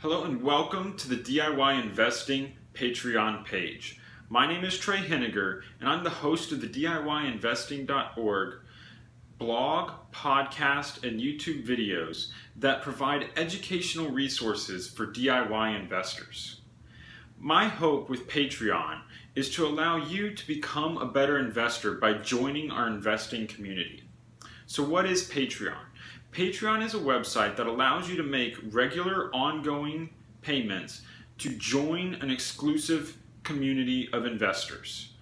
Hello and welcome to the DIY Investing Patreon page. My name is Trey Henniger and I'm the host of the DIYinvesting.org blog, podcast, and YouTube videos that provide educational resources for DIY investors. My hope with Patreon is to allow you to become a better investor by joining our investing community. So what is Patreon? Patreon is a website that allows you to make regular, ongoing payments to join an exclusive community of investors.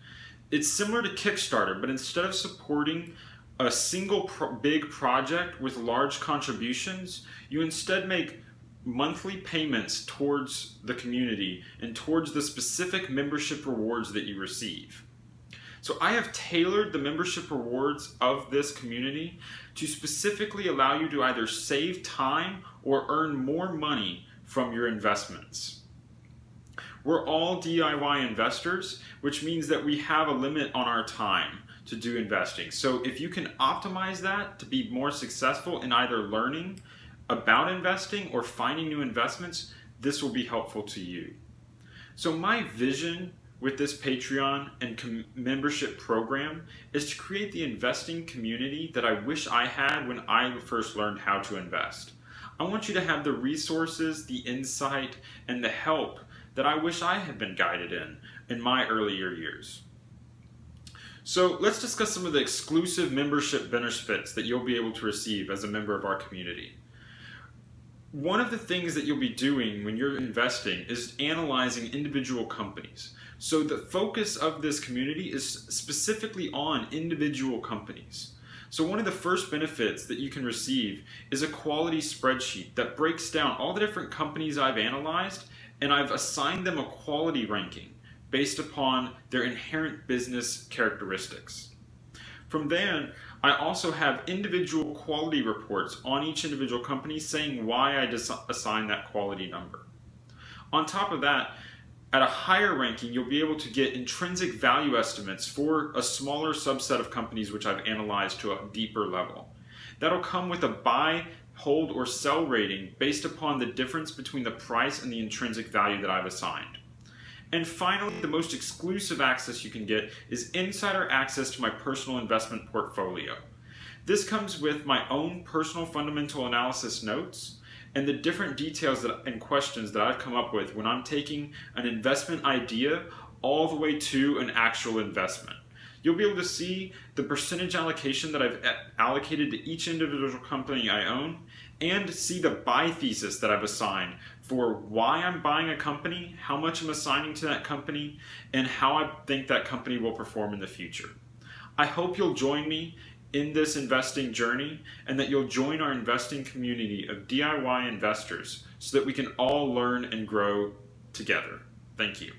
It's similar to Kickstarter, but instead of supporting a single big project with large contributions, you instead make monthly payments towards the community and towards the specific membership rewards that you receive. So I have tailored the membership rewards of this community to specifically allow you to either save time or earn more money from your investments. We're all DIY investors, which means that we have a limit on our time to do investing. So if you can optimize that to be more successful in either learning about investing or finding new investments, this will be helpful to you. So my vision with this Patreon and membership program is to create the investing community that I wish I had when I first learned how to invest. I want you to have the resources, the insight, and the help that I wish I had been guided in my earlier years. So let's discuss some of the exclusive membership benefits that you'll be able to receive as a member of our community. One of the things that you'll be doing when you're investing is analyzing individual companies. So the focus of this community is specifically on individual companies. So one of the first benefits that you can receive is a quality spreadsheet that breaks down all the different companies I've analyzed, and I've assigned them a quality ranking based upon their inherent business characteristics. From there, I also have individual quality reports on each individual company saying why I assign that quality number. On top of that, at a higher ranking, you'll be able to get intrinsic value estimates for a smaller subset of companies which I've analyzed to a deeper level. That'll come with a buy, hold, or sell rating based upon the difference between the price and the intrinsic value that I've assigned. And finally, the most exclusive access you can get is insider access to my personal investment portfolio. This comes with my own personal fundamental analysis notes and the different details and questions that I've come up with when I'm taking an investment idea all the way to an actual investment. You'll be able to see the percentage allocation that I've allocated to each individual company I own and see the buy thesis that I've assigned for why I'm buying a company, how much I'm assigning to that company, and how I think that company will perform in the future. I hope you'll join me in this investing journey and that you'll join our investing community of DIY investors so that we can all learn and grow together. Thank you.